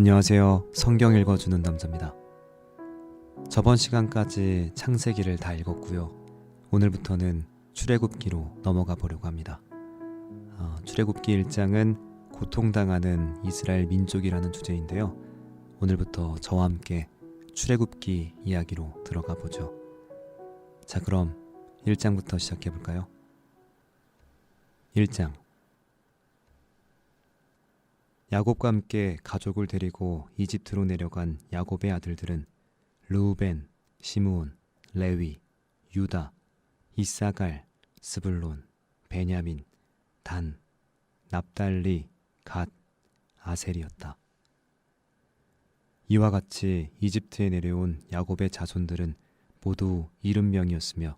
안녕하세요. 성경 읽어주는 남자입니다. 저번 시간까지 창세기를 다 읽었고요. 오늘부터는 출애굽기로 넘어가 보려고 합니다. 출애굽기 1장은 고통당하는 이스라엘 민족이라는 주제인데요. 오늘부터 저와 함께 출애굽기 이야기로 들어가 보죠. 자, 그럼 1장부터 시작해 볼까요? 1장. 야곱과 함께 가족을 데리고 이집트로 내려간 야곱의 아들들은 르우벤, 시므온, 레위, 유다, 이사갈, 스불론, 베냐민, 단, 납달리, 갓, 아셀이었다. 이와 같이 이집트에 내려온 야곱의 자손들은 모두 70명이었으며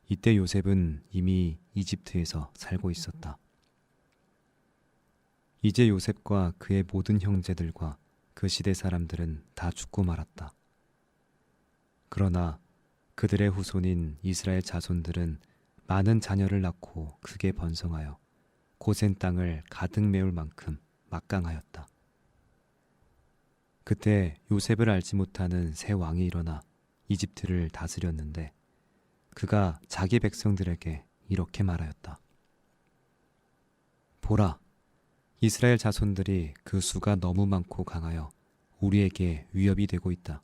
이때 요셉은 이미 이집트에서 살고 있었다. 이제 요셉과 그의 모든 형제들과 그 시대 사람들은 다 죽고 말았다. 그러나 그들의 후손인 이스라엘 자손들은 많은 자녀를 낳고 크게 번성하여 고센 땅을 가득 메울 만큼 막강하였다. 그때 요셉을 알지 못하는 새 왕이 일어나 이집트를 다스렸는데 그가 자기 백성들에게 이렇게 말하였다. 보라, 이스라엘 자손들이 그 수가 너무 많고 강하여 우리에게 위협이 되고 있다.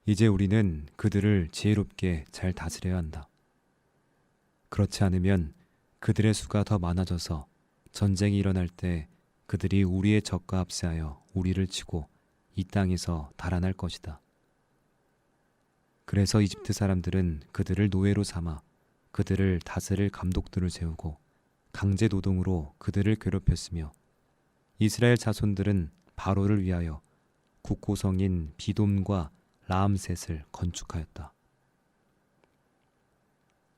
이제 우리는 그들을 지혜롭게 잘 다스려야 한다. 그렇지 않으면 그들의 수가 더 많아져서 전쟁이 일어날 때 그들이 우리의 적과 합세하여 우리를 치고 이 땅에서 달아날 것이다. 그래서 이집트 사람들은 그들을 노예로 삼아 그들을 다스릴 감독들을 세우고 강제 노동으로 그들을 괴롭혔으며 이스라엘 자손들은 바로를 위하여 국고성인 비돔과 라암셋을 건축하였다.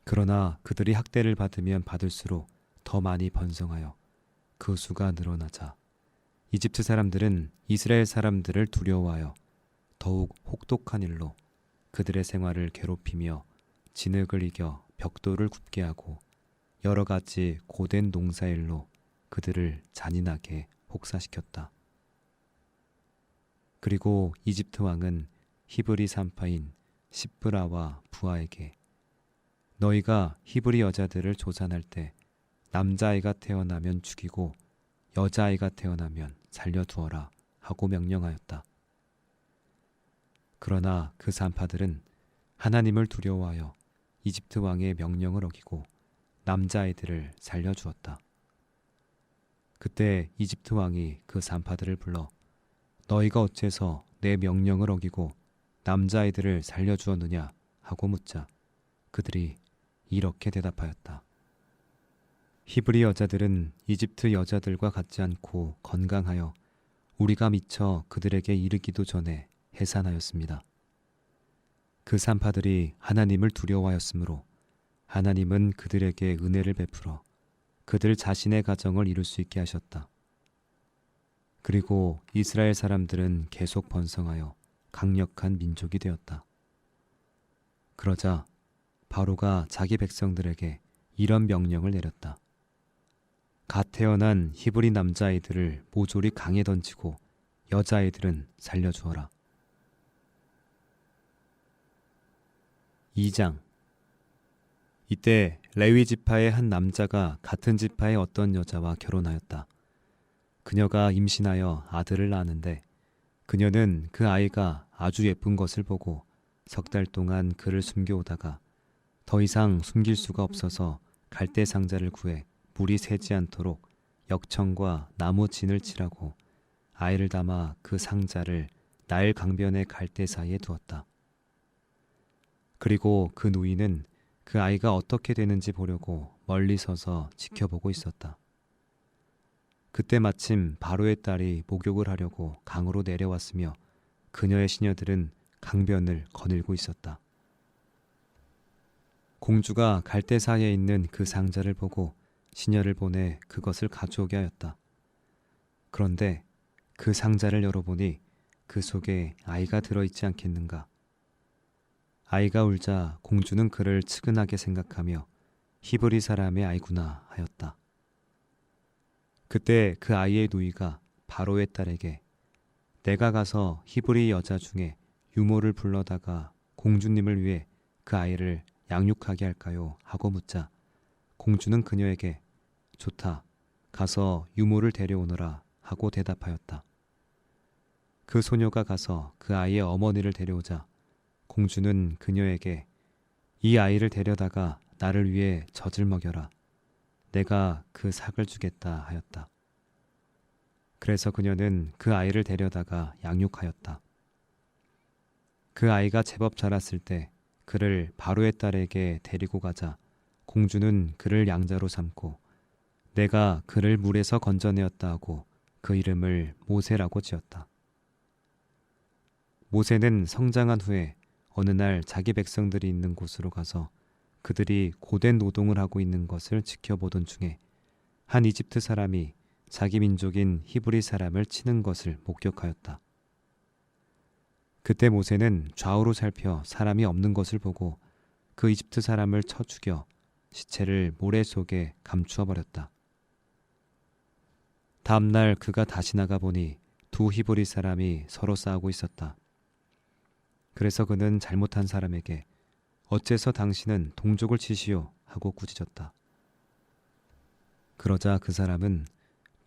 그러나 그들이 학대를 받으면 받을수록 더 많이 번성하여 그 수가 늘어나자 이집트 사람들은 이스라엘 사람들을 두려워하여 더욱 혹독한 일로 그들의 생활을 괴롭히며 진흙을 이겨 벽돌을 굽게 하고 여러 가지 고된 농사일로 그들을 잔인하게 혹사시켰다. 그리고 이집트 왕은 히브리 산파인 시브라와 부하에게 너희가 히브리 여자들을 조산할 때 남자아이가 태어나면 죽이고 여자아이가 태어나면 살려두어라 하고 명령하였다. 그러나 그 산파들은 하나님을 두려워하여 이집트 왕의 명령을 어기고 남자아이들을 살려주었다. 그때 이집트 왕이 그 산파들을 불러 너희가 어째서 내 명령을 어기고 남자아이들을 살려주었느냐 하고 묻자 그들이 이렇게 대답하였다. 히브리 여자들은 이집트 여자들과 같지 않고 건강하여 우리가 미처 그들에게 이르기도 전에 해산하였습니다. 그 산파들이 하나님을 두려워하였으므로 하나님은 그들에게 은혜를 베풀어 그들 자신의 가정을 이룰 수 있게 하셨다. 그리고 이스라엘 사람들은 계속 번성하여 강력한 민족이 되었다. 그러자 바로가 자기 백성들에게 이런 명령을 내렸다. 갓 태어난 히브리 남자아이들을 모조리 강에 던지고 여자아이들은 살려주어라. 2장. 이때 레위 지파의 한 남자가 같은 지파의 어떤 여자와 결혼하였다. 그녀가 임신하여 아들을 낳았는데 그녀는 그 아이가 아주 예쁜 것을 보고 석 달 동안 그를 숨겨오다가 더 이상 숨길 수가 없어서 갈대 상자를 구해 물이 새지 않도록 역청과 나무 진을 칠하고 아이를 담아 그 상자를 나일 강변의 갈대 사이에 두었다. 그리고 그 노인은 그 아이가 어떻게 되는지 보려고 멀리 서서 지켜보고 있었다. 그때 마침 바로의 딸이 목욕을 하려고 강으로 내려왔으며 그녀의 시녀들은 강변을 거닐고 있었다. 공주가 갈대 사이에 있는 그 상자를 보고 시녀를 보내 그것을 가져오게 하였다. 그런데 그 상자를 열어보니 그 속에 아이가 들어있지 않겠는가. 아이가 울자 공주는 그를 측은하게 생각하며 히브리 사람의 아이구나 하였다. 그때 그 아이의 누이가 바로의 딸에게 내가 가서 히브리 여자 중에 유모를 불러다가 공주님을 위해 그 아이를 양육하게 할까요? 하고 묻자 공주는 그녀에게 좋다. 가서 유모를 데려오너라 하고 대답하였다. 그 소녀가 가서 그 아이의 어머니를 데려오자 공주는 그녀에게 이 아이를 데려다가 나를 위해 젖을 먹여라. 내가 그 삭을 주겠다 하였다. 그래서 그녀는 그 아이를 데려다가 양육하였다. 그 아이가 제법 자랐을 때 그를 바로의 딸에게 데리고 가자 공주는 그를 양자로 삼고 내가 그를 물에서 건져내었다 하고 그 이름을 모세라고 지었다. 모세는 성장한 후에 어느 날 자기 백성들이 있는 곳으로 가서 그들이 고된 노동을 하고 있는 것을 지켜보던 중에 한 이집트 사람이 자기 민족인 히브리 사람을 치는 것을 목격하였다. 그때 모세는 좌우로 살펴 사람이 없는 것을 보고 그 이집트 사람을 쳐 죽여 시체를 모래 속에 감추어 버렸다. 다음 날 그가 다시 나가 보니 두 히브리 사람이 서로 싸우고 있었다. 그래서 그는 잘못한 사람에게 어째서 당신은 동족을 치시오 하고 꾸짖었다. 그러자 그 사람은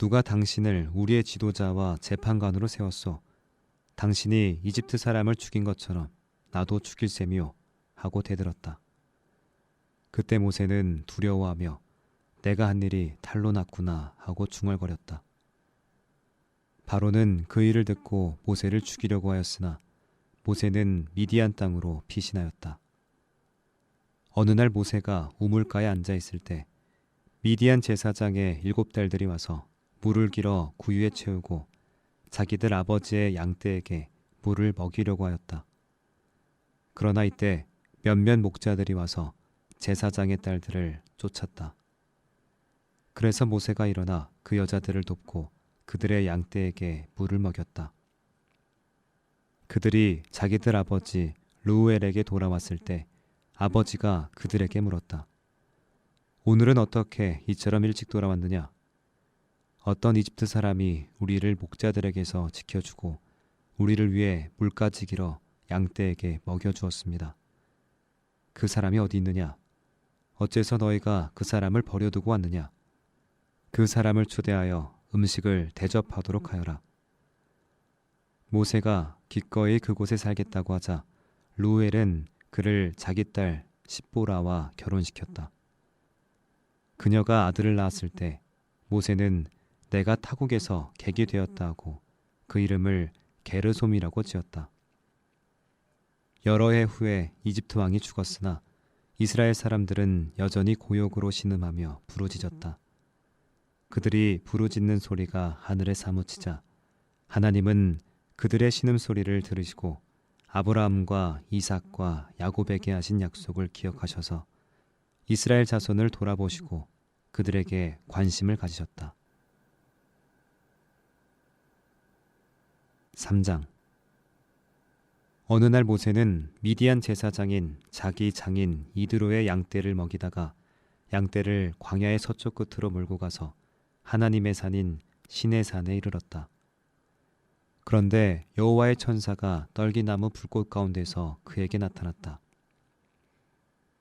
누가 당신을 우리의 지도자와 재판관으로 세웠소? 당신이 이집트 사람을 죽인 것처럼 나도 죽일 셈이오 하고 대들었다. 그때 모세는 두려워하며 내가 한 일이 탈로 났구나 하고 중얼거렸다. 바로는 그 일을 듣고 모세를 죽이려고 하였으나 모세는 미디안 땅으로 피신하였다. 어느 날 모세가 우물가에 앉아 있을 때 미디안 제사장의 7딸들이 와서 물을 길어 구유에 채우고 자기들 아버지의 양떼에게 물을 먹이려고 하였다. 그러나 이때 몇몇 목자들이 와서 제사장의 딸들을 쫓았다. 그래서 모세가 일어나 그 여자들을 돕고 그들의 양떼에게 물을 먹였다. 그들이 자기들 아버지 르우엘에게 돌아왔을 때 아버지가 그들에게 물었다. 오늘은 어떻게 이처럼 일찍 돌아왔느냐? 어떤 이집트 사람이 우리를 목자들에게서 지켜주고 우리를 위해 물까지 길어 양떼에게 먹여주었습니다. 그 사람이 어디 있느냐? 어째서 너희가 그 사람을 버려두고 왔느냐? 그 사람을 초대하여 음식을 대접하도록 하여라. 모세가 기꺼이 그곳에 살겠다고 하자 루엘은 그를 자기 딸 십보라와 결혼시켰다. 그녀가 아들을 낳았을 때 모세는 내가 타국에서 객이 되었다 하고 그 이름을 게르솜이라고 지었다. 여러 해 후에 이집트 왕이 죽었으나 이스라엘 사람들은 여전히 고욕으로 신음하며 부르짖었다. 그들이 부르짖는 소리가 하늘에 사무치자 하나님은 그들의 신음소리를 들으시고 아브라함과 이삭과 야곱에게 하신 약속을 기억하셔서 이스라엘 자손을 돌아보시고 그들에게 관심을 가지셨다. 3장. 어느 날 모세는 미디안 제사장인 자기 장인 이드로의 양떼를 먹이다가 양떼를 광야의 서쪽 끝으로 몰고 가서 하나님의 산인 시내산에 이르렀다. 그런데 여호와의 천사가 떨기나무 불꽃 가운데서 그에게 나타났다.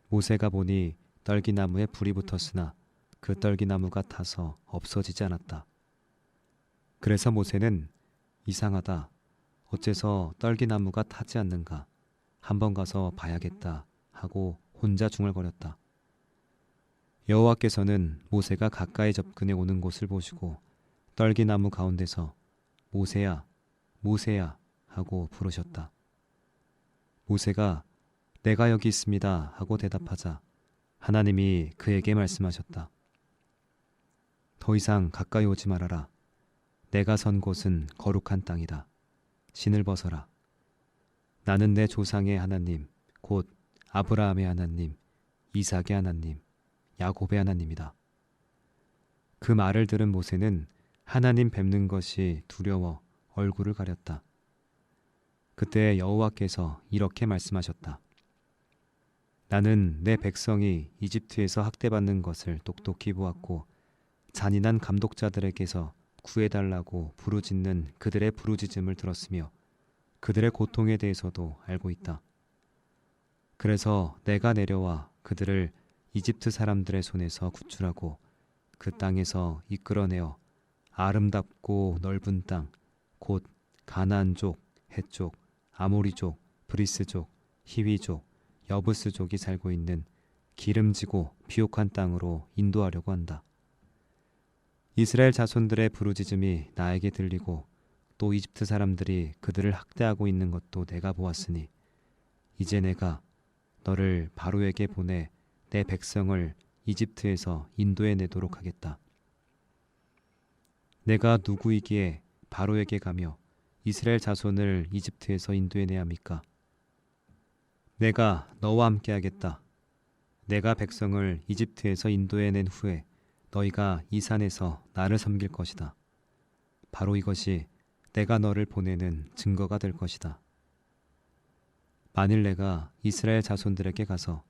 모세가 보니 떨기나무에 불이 붙었으나 그 떨기나무가 타서 없어지지 않았다. 그래서 모세는 이상하다. 어째서 떨기나무가 타지 않는가? 한번 가서 봐야겠다 하고 혼자 중얼거렸다. 여호와께서는 모세가 가까이 접근해 오는 곳을 보시고 떨기나무 가운데서 모세야, 모세야 하고 부르셨다. 모세가 내가 여기 있습니다 하고 대답하자 하나님이 그에게 말씀하셨다. 더 이상 가까이 오지 말아라. 내가 선 곳은 거룩한 땅이다. 신을 벗어라. 나는 내 조상의 하나님, 곧 아브라함의 하나님, 이삭의 하나님, 야곱의 하나님이다. 그 말을 들은 모세는 하나님 뵙는 것이 두려워 얼굴을 가렸다. 그때 여호와께서 이렇게 말씀하셨다. 나는 내 백성이 이집트에서 학대받는 것을 똑똑히 보았고 잔인한 감독자들에게서 구해달라고 부르짖는 그들의 부르짖음을 들었으며 그들의 고통에 대해서도 알고 있다. 그래서 내가 내려와 그들을 이집트 사람들의 손에서 구출하고 그 땅에서 이끌어내어 아름답고 넓은 땅, 곧 가나안족, 헷족, 아모리족, 브리스족, 히위족, 여부스족이 살고 있는 기름지고 비옥한 땅으로 인도하려고 한다. 이스라엘 자손들의 부르짖음이 나에게 들리고 또 이집트 사람들이 그들을 학대하고 있는 것도 내가 보았으니 이제 내가 너를 바로에게 보내 내 백성을 이집트에서 인도해 내도록 하겠다. 내가 누구이기에 바로에게 가며 이스라엘 자손을 이집트에서 인도해 내야 합니까? 내가 너와 함께 하겠다. 내가 백성을 이집트에서 인도해 낸 후에 너희가 이 산에서 나를 섬길 것이다. 바로 이것이 내가 너를 보내는 증거가 될 것이다. 만일 내가 이스라엘 자손들에게 가서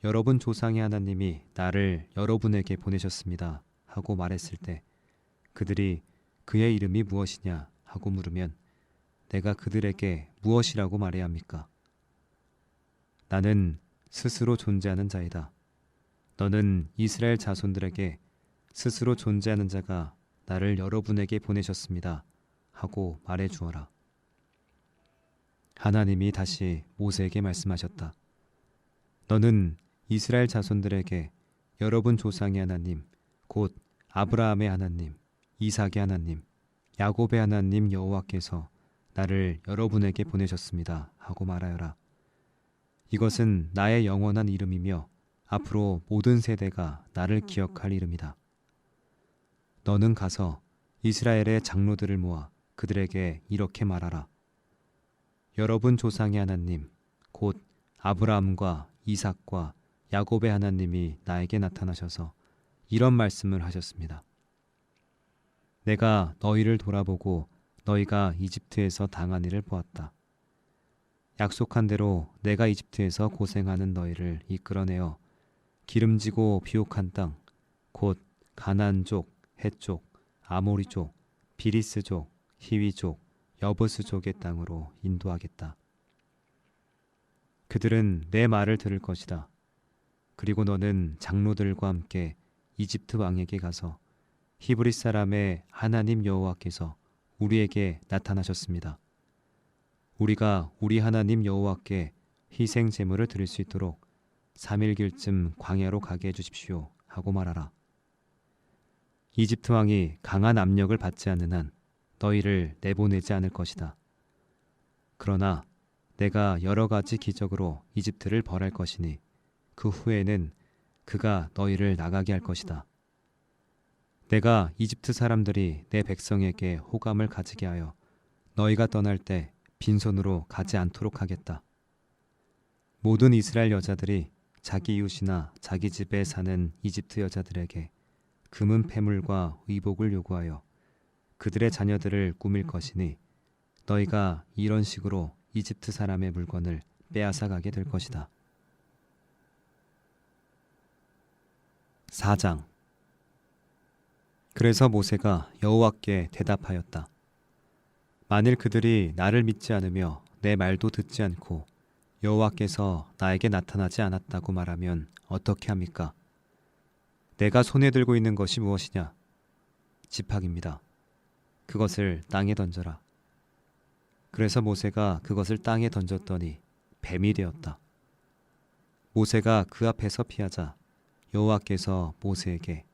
여러분 조상의 하나님이 나를 여러분에게 보내셨습니다 하고 말했을 때 그들이 그의 이름이 무엇이냐 하고 물으면 내가 그들에게 무엇이라고 말해야 합니까? 나는 스스로 존재하는 자이다. 너는 이스라엘 자손들에게 스스로 존재하는 자가 나를 여러분에게 보내셨습니다 하고 말해 주어라. 하나님이 다시 모세에게 말씀하셨다. 너는 이스라엘 자손들에게 여러분 조상의 하나님, 곧 아브라함의 하나님, 이삭의 하나님, 야곱의 하나님 여호와께서 나를 여러분에게 보내셨습니다 하고 말하여라. 이것은 나의 영원한 이름이며 앞으로 모든 세대가 나를 기억할 이름이다. 너는 가서 이스라엘의 장로들을 모아 그들에게 이렇게 말하라. 여러분 조상의 하나님, 곧 아브라함과 이삭과 야곱의 하나님이 나에게 나타나셔서 이런 말씀을 하셨습니다. 내가 너희를 돌아보고 너희가 이집트에서 당한 일을 보았다. 약속한 대로 내가 이집트에서 고생하는 너희를 이끌어내어 기름지고 비옥한 땅, 곧 가나안족, 헷족, 아모리족, 비리스족, 히위족, 여부스족의 땅으로 인도하겠다. 그들은 내 말을 들을 것이다. 그리고 너는 장로들과 함께 이집트 왕에게 가서 히브리 사람의 하나님 여호와께서 우리에게 나타나셨습니다. 우리가 우리 하나님 여호와께 희생 제물을 드릴 수 있도록 3일길쯤 광야로 가게 해주십시오 하고 말하라. 이집트 왕이 강한 압력을 받지 않는 한 너희를 내보내지 않을 것이다. 그러나 내가 여러 가지 기적으로 이집트를 벌할 것이니 그 후에는 그가 너희를 나가게 할 것이다. 내가 이집트 사람들이 내 백성에게 호감을 가지게 하여 너희가 떠날 때 빈손으로 가지 않도록 하겠다. 모든 이스라엘 여자들이 자기 이웃이나 자기 집에 사는 이집트 여자들에게 금은 패물과 의복을 요구하여 그들의 자녀들을 꾸밀 것이니 너희가 이런 식으로 이집트 사람의 물건을 빼앗아 가게 될 것이다. 4장. 그래서 모세가 여호와께 대답하였다. 만일 그들이 나를 믿지 않으며 내 말도 듣지 않고 여호와께서 나에게 나타나지 않았다고 말하면 어떻게 합니까? 내가 손에 들고 있는 것이 무엇이냐? 지팡이입니다. 그것을 땅에 던져라. 그래서 모세가 그것을 땅에 던졌더니 뱀이 되었다. 모세가 그 앞에서 피하자 여호와께서 모세에게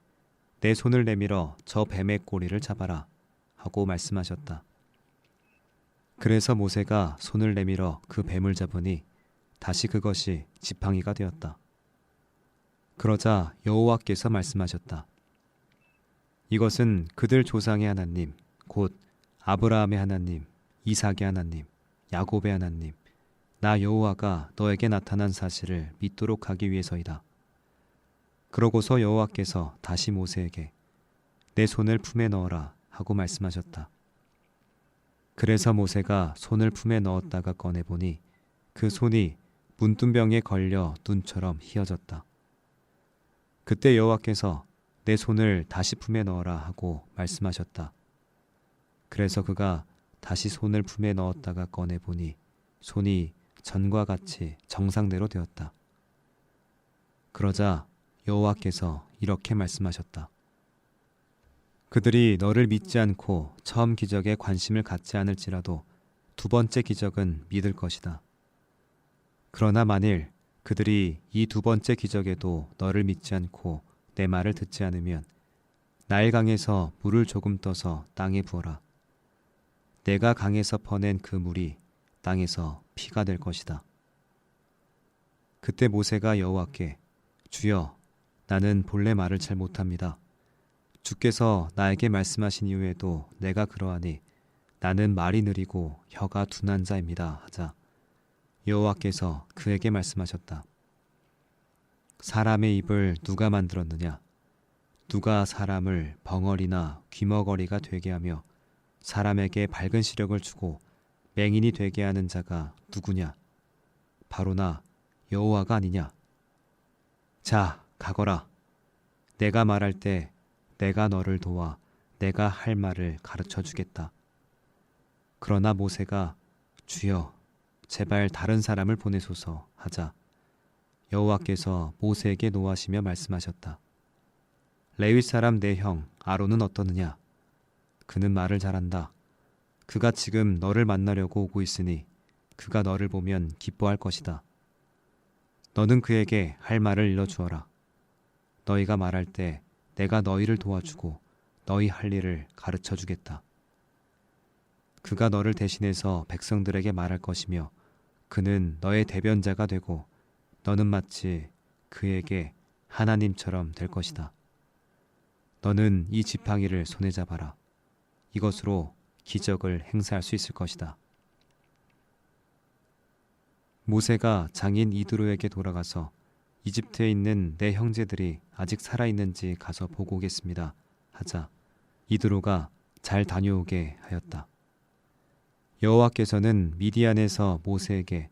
내 손을 내밀어 저 뱀의 꼬리를 잡아라 하고 말씀하셨다. 그래서 모세가 손을 내밀어 그 뱀을 잡으니 다시 그것이 지팡이가 되었다. 그러자 여호와께서 말씀하셨다. 이것은 그들 조상의 하나님, 곧 아브라함의 하나님, 이삭의 하나님, 야곱의 하나님, 나 여호와가 너에게 나타난 사실을 믿도록 하기 위해서이다. 그러고서 여호와께서 다시 모세에게 내 손을 품에 넣어라 하고 말씀하셨다. 그래서 모세가 손을 품에 넣었다가 꺼내보니 그 손이 문둥병에 걸려 눈처럼 희어졌다. 그때 여호와께서 내 손을 다시 품에 넣어라 하고 말씀하셨다. 그래서 그가 다시 손을 품에 넣었다가 꺼내보니 손이 전과 같이 정상대로 되었다. 그러자 여호와께서 이렇게 말씀하셨다. 그들이 너를 믿지 않고 처음 기적에 관심을 갖지 않을지라도 두 번째 기적은 믿을 것이다. 그러나 만일 그들이 이 두 번째 기적에도 너를 믿지 않고 내 말을 듣지 않으면 나일강에서 물을 조금 떠서 땅에 부어라. 내가 강에서 퍼낸 그 물이 땅에서 피가 될 것이다. 그때 모세가 여호와께 주여, 나는 본래 말을 잘 못합니다. 주께서 나에게 말씀하신 이후에도 내가 그러하니 나는 말이 느리고 혀가 둔한 자입니다 하자 여호와께서 그에게 말씀하셨다. 사람의 입을 누가 만들었느냐? 누가 사람을 벙어리나 귀머거리가 되게 하며 사람에게 밝은 시력을 주고 맹인이 되게 하는 자가 누구냐? 바로 나 여호와가 아니냐? 자, 가거라. 내가 말할 때 내가 너를 도와 내가 할 말을 가르쳐 주겠다. 그러나 모세가 주여, 제발 다른 사람을 보내소서 하자 여호와께서 모세에게 노하시며 말씀하셨다. 레위 사람 내 형 아론은 어떠느냐? 그는 말을 잘한다. 그가 지금 너를 만나려고 오고 있으니 그가 너를 보면 기뻐할 것이다. 너는 그에게 할 말을 일러주어라. 너희가 말할 때 내가 너희를 도와주고 너희 할 일을 가르쳐 주겠다. 그가 너를 대신해서 백성들에게 말할 것이며 그는 너의 대변자가 되고 너는 마치 그에게 하나님처럼 될 것이다. 너는 이 지팡이를 손에 잡아라. 이것으로 기적을 행사할 수 있을 것이다. 모세가 장인 이드로에게 돌아가서 이집트에 있는 내 형제들이 아직 살아있는지 가서 보고 오겠습니다 하자 이드로가 잘 다녀오게 하였다. 여호와께서는 미디안에서 모세에게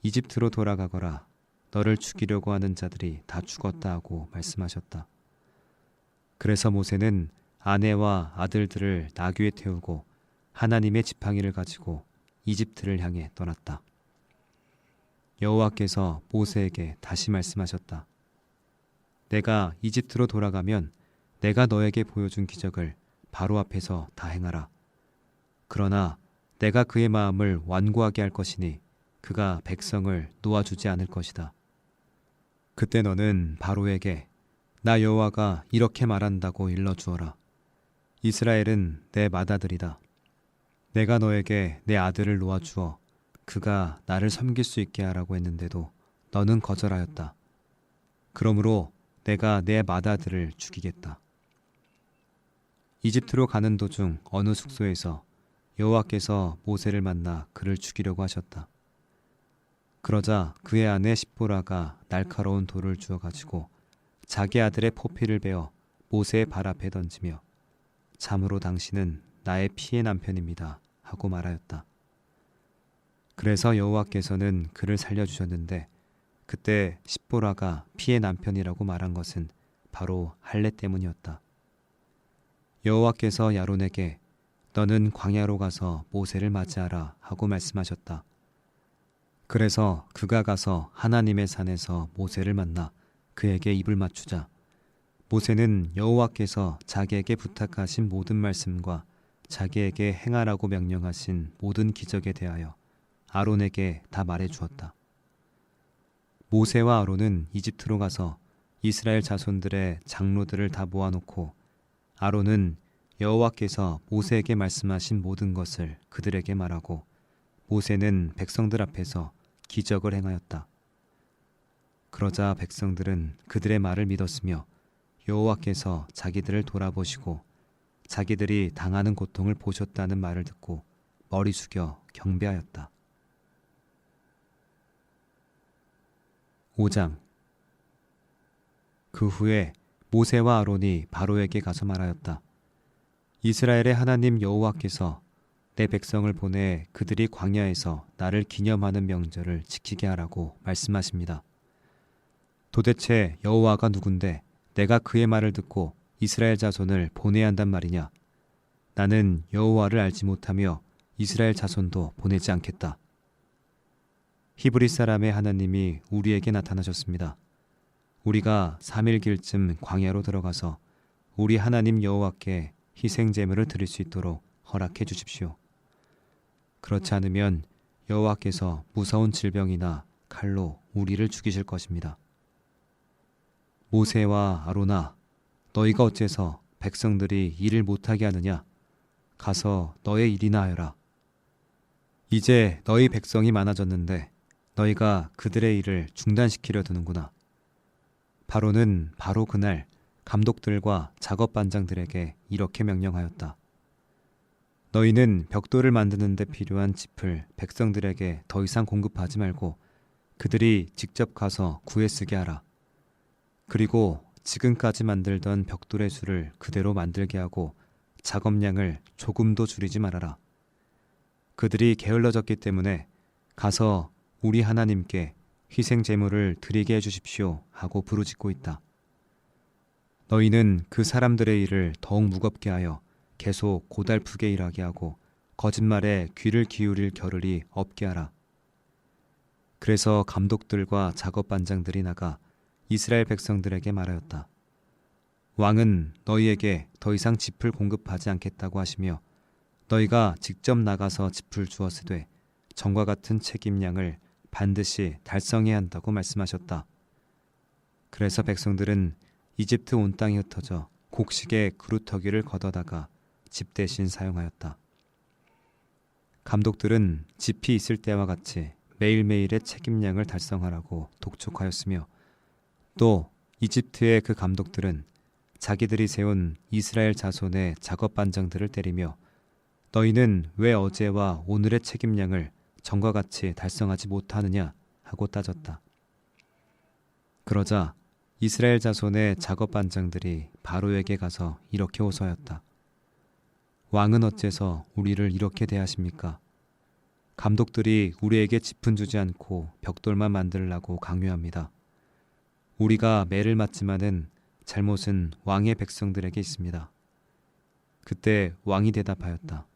이집트로 돌아가거라. 너를 죽이려고 하는 자들이 다 죽었다 하고 말씀하셨다. 그래서 모세는 아내와 아들들을 나귀에 태우고 하나님의 지팡이를 가지고 이집트를 향해 떠났다. 여호와께서 모세에게 다시 말씀하셨다. 내가 이집트로 돌아가면 내가 너에게 보여준 기적을 바로 앞에서 다 행하라. 그러나 내가 그의 마음을 완고하게 할 것이니 그가 백성을 놓아주지 않을 것이다. 그때 너는 바로에게 나 여호와가 이렇게 말한다고 일러주어라. 이스라엘은 내 맏아들이다. 내가 너에게 내 아들을 놓아주어 그가 나를 섬길 수 있게 하라고 했는데도 너는 거절하였다. 그러므로 내가 내 맏아들을 죽이겠다. 이집트로 가는 도중 어느 숙소에서 여호와께서 모세를 만나 그를 죽이려고 하셨다. 그러자 그의 아내 십보라가 날카로운 돌을 주어 가지고 자기 아들의 포피를 베어 모세의 발 앞에 던지며 참으로 당신은 나의 피의 남편입니다 하고 말하였다. 그래서 여호와께서는 그를 살려주셨는데 그때 십보라가 피의 남편이라고 말한 것은 바로 할례 때문이었다. 여호와께서 야론에게 너는 광야로 가서 모세를 맞이하라 하고 말씀하셨다. 그래서 그가 가서 하나님의 산에서 모세를 만나 그에게 입을 맞추자 모세는 여호와께서 자기에게 부탁하신 모든 말씀과 자기에게 행하라고 명령하신 모든 기적에 대하여 아론에게 다 말해 주었다. 모세와 아론은 이집트로 가서 이스라엘 자손들의 장로들을 다 모아놓고 아론은 여호와께서 모세에게 말씀하신 모든 것을 그들에게 말하고 모세는 백성들 앞에서 기적을 행하였다. 그러자 백성들은 그들의 말을 믿었으며 여호와께서 자기들을 돌아보시고 자기들이 당하는 고통을 보셨다는 말을 듣고 머리 숙여 경배하였다. 5장. 그 후에 모세와 아론이 바로에게 가서 말하였다. 이스라엘의 하나님 여호와께서 내 백성을 보내 그들이 광야에서 나를 기념하는 명절을 지키게 하라고 말씀하십니다. 도대체 여호와가 누군데 내가 그의 말을 듣고 이스라엘 자손을 보내야 한단 말이냐? 나는 여호와를 알지 못하며 이스라엘 자손도 보내지 않겠다. 히브리 사람의 하나님이 우리에게 나타나셨습니다. 우리가 3일길쯤 광야로 들어가서 우리 하나님 여호와께 희생 제물을 드릴 수 있도록 허락해 주십시오. 그렇지 않으면 여호와께서 무서운 질병이나 칼로 우리를 죽이실 것입니다. 모세와 아론아, 너희가 어째서 백성들이 일을 못하게 하느냐? 가서 너의 일이나 하여라. 이제 너희 백성이 많아졌는데 너희가 그들의 일을 중단시키려 드는구나. 바로는 바로 그날 감독들과 작업반장들에게 이렇게 명령하였다. 너희는 벽돌을 만드는 데 필요한 짚을 백성들에게 더 이상 공급하지 말고 그들이 직접 가서 구해 쓰게 하라. 그리고 지금까지 만들던 벽돌의 수를 그대로 만들게 하고 작업량을 조금도 줄이지 말아라. 그들이 게을러졌기 때문에 가서 우리 하나님께 희생 제물을 드리게 해주십시오 하고 부르짖고 있다. 너희는 그 사람들의 일을 더욱 무겁게 하여 계속 고달프게 일하게 하고 거짓말에 귀를 기울일 겨를이 없게 하라. 그래서 감독들과 작업반장들이 나가 이스라엘 백성들에게 말하였다. 왕은 너희에게 더 이상 짚을 공급하지 않겠다고 하시며 너희가 직접 나가서 짚을 주었으되 전과 같은 책임량을 반드시 달성해야 한다고 말씀하셨다. 그래서 백성들은 이집트 온 땅이 흩어져 곡식의 그루터기를 걷어다가 집 대신 사용하였다. 감독들은 짚이 있을 때와 같이 매일매일의 책임량을 달성하라고 독촉하였으며 또 이집트의 그 감독들은 자기들이 세운 이스라엘 자손의 작업반장들을 때리며 너희는 왜 어제와 오늘의 책임량을 전과 같이 달성하지 못하느냐 하고 따졌다. 그러자 이스라엘 자손의 작업반장들이 바로에게 가서 이렇게 호소하였다. 왕은 어째서 우리를 이렇게 대하십니까? 감독들이 우리에게 짚은 주지 않고 벽돌만 만들라고 강요합니다. 우리가 매를 맞지만은 잘못은 왕의 백성들에게 있습니다. 그때 왕이 대답하였다.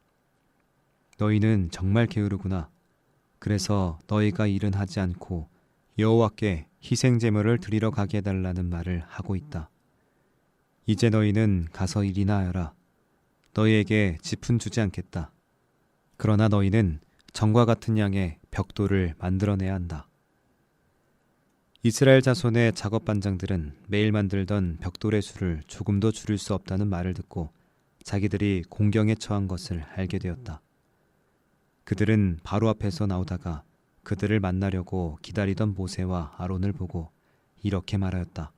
너희는 정말 게으르구나. 그래서 너희가 일은 하지 않고 여호와께 희생 제물을 드리러 가게 해달라는 말을 하고 있다. 이제 너희는 가서 일이나 하여라. 너희에게 짚은 주지 않겠다. 그러나 너희는 전과 같은 양의 벽돌을 만들어내야 한다. 이스라엘 자손의 작업반장들은 매일 만들던 벽돌의 수를 조금도 줄일 수 없다는 말을 듣고 자기들이 공경에 처한 것을 알게 되었다. 그들은 바로 앞에서 나오다가 그들을 만나려고 기다리던 모세와 아론을 보고 이렇게 말하였다.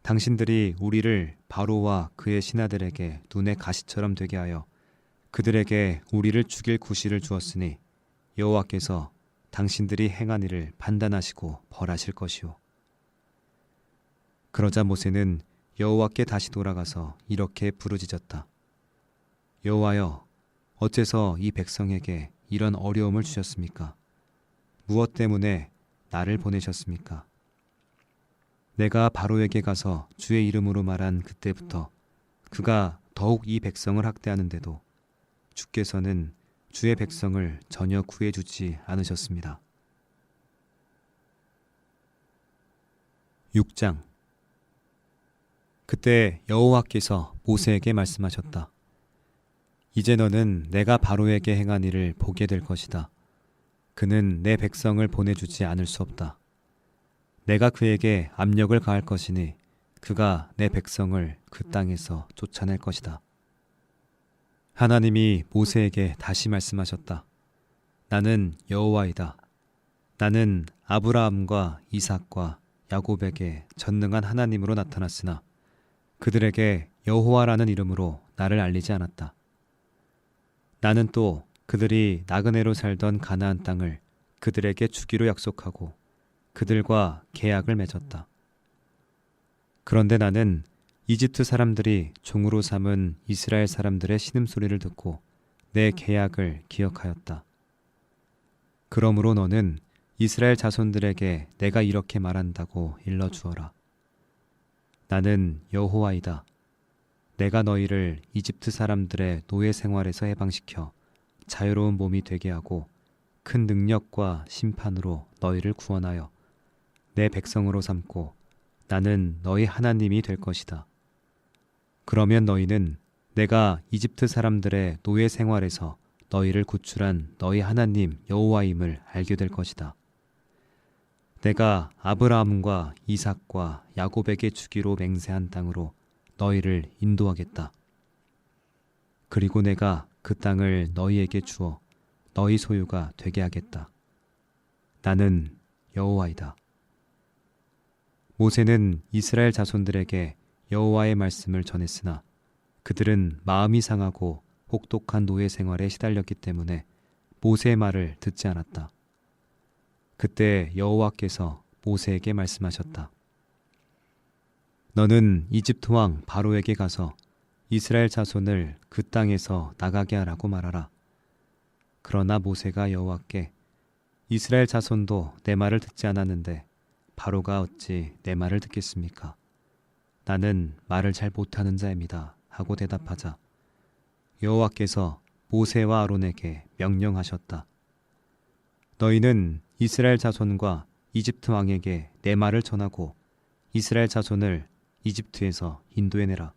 당신들이 우리를 바로와 그의 신하들에게 눈의 가시처럼 되게 하여 그들에게 우리를 죽일 구실을 주었으니 여호와께서 당신들이 행한 일을 판단하시고 벌하실 것이오. 그러자 모세는 여호와께 다시 돌아가서 이렇게 부르짖었다. 여호와여, 어째서 이 백성에게 이런 어려움을 주셨습니까? 무엇 때문에 나를 보내셨습니까? 내가 바로에게 가서 주의 이름으로 말한 그때부터 그가 더욱 이 백성을 학대하는데도 주께서는 주의 백성을 전혀 구해주지 않으셨습니다. 6장. 그때 여호와께서 모세에게 말씀하셨다. 이제 너는 내가 바로에게 행한 일을 보게 될 것이다. 그는 내 백성을 보내주지 않을 수 없다. 내가 그에게 압력을 가할 것이니 그가 내 백성을 그 땅에서 쫓아낼 것이다. 하나님이 모세에게 다시 말씀하셨다. 나는 여호와이다. 나는 아브라함과 이삭과 야곱에게 전능한 하나님으로 나타났으나 그들에게 여호와라는 이름으로 나를 알리지 않았다. 나는 또 그들이 나그네로 살던 가나안 땅을 그들에게 주기로 약속하고 그들과 계약을 맺었다. 그런데 나는 이집트 사람들이 종으로 삼은 이스라엘 사람들의 신음소리를 듣고 내 계약을 기억하였다. 그러므로 너는 이스라엘 자손들에게 내가 이렇게 말한다고 일러주어라. 나는 여호와이다. 내가 너희를 이집트 사람들의 노예 생활에서 해방시켜 자유로운 몸이 되게 하고 큰 능력과 심판으로 너희를 구원하여 내 백성으로 삼고 나는 너희 하나님이 될 것이다. 그러면 너희는 내가 이집트 사람들의 노예 생활에서 너희를 구출한 너희 하나님 여호와임을 알게 될 것이다. 내가 아브라함과 이삭과 야곱에게 주기로 맹세한 땅으로 너희를 인도하겠다. 그리고 내가 그 땅을 너희에게 주어 너희 소유가 되게 하겠다. 나는 여호와이다. 모세는 이스라엘 자손들에게 여호와의 말씀을 전했으나 그들은 마음이 상하고 혹독한 노예 생활에 시달렸기 때문에 모세의 말을 듣지 않았다. 그때 여호와께서 모세에게 말씀하셨다. 너는 이집트 왕 바로에게 가서 이스라엘 자손을 그 땅에서 나가게 하라고 말하라. 그러나 모세가 여호와께 이스라엘 자손도 내 말을 듣지 않았는데 바로가 어찌 내 말을 듣겠습니까? 나는 말을 잘 못하는 자입니다. 하고 대답하자 여호와께서 모세와 아론에게 명령하셨다. 너희는 이스라엘 자손과 이집트 왕에게 내 말을 전하고 이스라엘 자손을 이집트에서 인도해내라.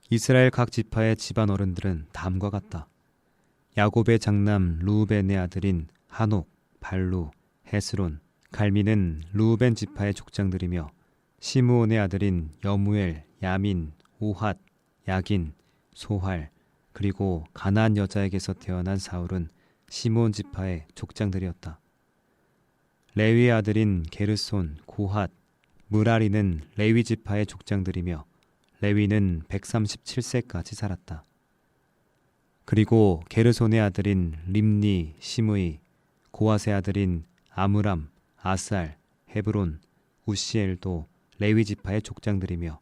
이스라엘 각 지파의 집안 어른들은 다음과 같다. 야곱의 장남 르우벤의 아들인 한옥, 발루, 헤스론, 갈미는 르우벤 지파의 족장들이며 시므온의 아들인 여무엘, 야민, 오핫, 야긴, 소할, 그리고 가나안 여자에게서 태어난 사울은 시므온 지파의 족장들이었다. 레위의 아들인 게르손, 고핫, 무라리는 레위 지파의 족장들이며 레위는 137세까지 살았다. 그리고 게르손의 아들인 림니, 시므이, 고핫의 아들인 아므람, 아살, 헤브론, 우시엘도 레위 지파의 족장들이며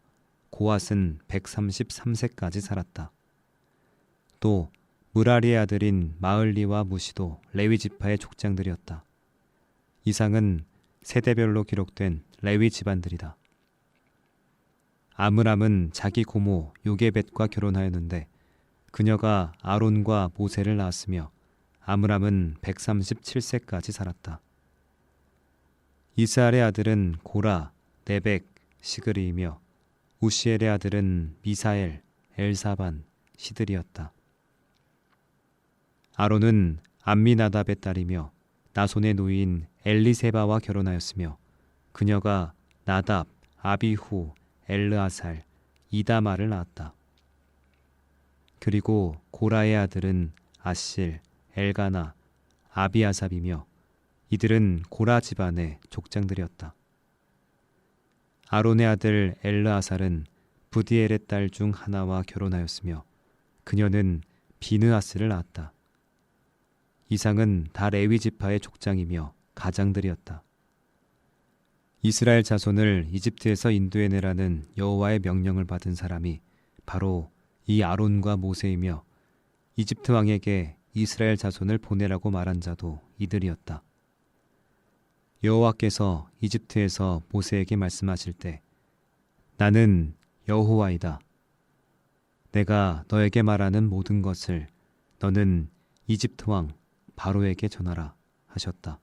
고핫은 133세까지 살았다. 또 무라리의 아들인 마을리와 무시도 레위 지파의 족장들이었다. 이상은 세대별로 기록된 레위 집안들이다. 아므람은 자기 고모 요게벳과 결혼하였는데 그녀가 아론과 모세를 낳았으며 아므람은 137세까지 살았다. 이스알의 아들은 고라, 네벡, 시그리이며 우시엘의 아들은 미사엘, 엘사반, 시들이었다. 아론은 암미나답의 딸이며 나손의 노인 엘리세바와 결혼하였으며 그녀가 나답, 아비후, 엘르아살, 이다마를 낳았다. 그리고 고라의 아들은 아실, 엘가나, 아비아삽이며 이들은 고라 집안의 족장들이었다. 아론의 아들 엘르아살은 부디엘의 딸 중 하나와 결혼하였으며 그녀는 비느하스를 낳았다. 이상은 다 레위 지파의 족장이며 가장들이었다. 이스라엘 자손을 이집트에서 인도해내라는 여호와의 명령을 받은 사람이 바로 이 아론과 모세이며 이집트 왕에게 이스라엘 자손을 보내라고 말한 자도 이들이었다. 여호와께서 이집트에서 모세에게 말씀하실 때 나는 여호와이다. 내가 너에게 말하는 모든 것을 너는 이집트 왕 바로에게 전하라 하셨다.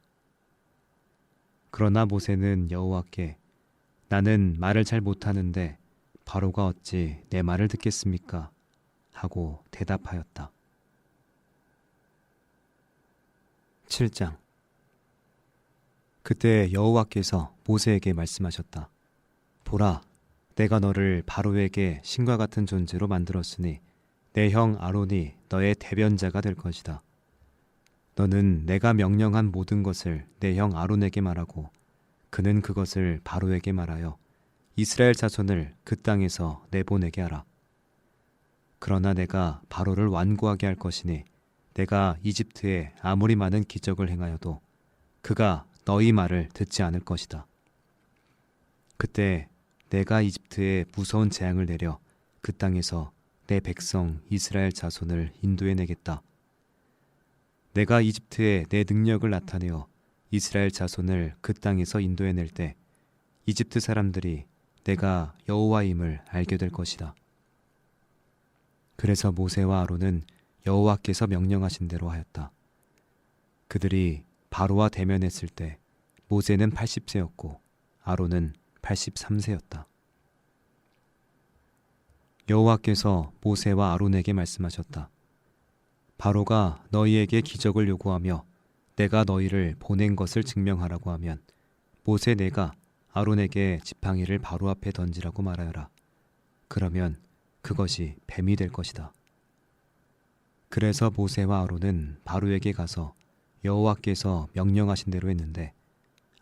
그러나 모세는 여호와께 나는 말을 잘 못하는데 바로가 어찌 내 말을 듣겠습니까? 하고 대답하였다. 7장. 그때 여호와께서 모세에게 말씀하셨다. 보라, 내가 너를 바로에게 신과 같은 존재로 만들었으니 내 형 아론이 너의 대변자가 될 것이다. 너는 내가 명령한 모든 것을 내 형 아론에게 말하고 그는 그것을 바로에게 말하여 이스라엘 자손을 그 땅에서 내보내게 하라. 그러나 내가 바로를 완고하게 할 것이니 내가 이집트에 아무리 많은 기적을 행하여도 그가 너희 말을 듣지 않을 것이다. 그때 내가 이집트에 무서운 재앙을 내려 그 땅에서 내 백성 이스라엘 자손을 인도해내겠다. 내가 이집트에 내 능력을 나타내어 이스라엘 자손을 그 땅에서 인도해낼 때 이집트 사람들이 내가 여호와임을 알게 될 것이다. 그래서 모세와 아론은 여호와께서 명령하신 대로 하였다. 그들이 바로와 대면했을 때 모세는 80세였고 아론은 83세였다. 여호와께서 모세와 아론에게 말씀하셨다. 바로가 너희에게 기적을 요구하며 내가 너희를 보낸 것을 증명하라고 하면 모세 내가 아론에게 지팡이를 바로 앞에 던지라고 말하여라. 그러면 그것이 뱀이 될 것이다. 그래서 모세와 아론은 바로에게 가서 여호와께서 명령하신 대로 했는데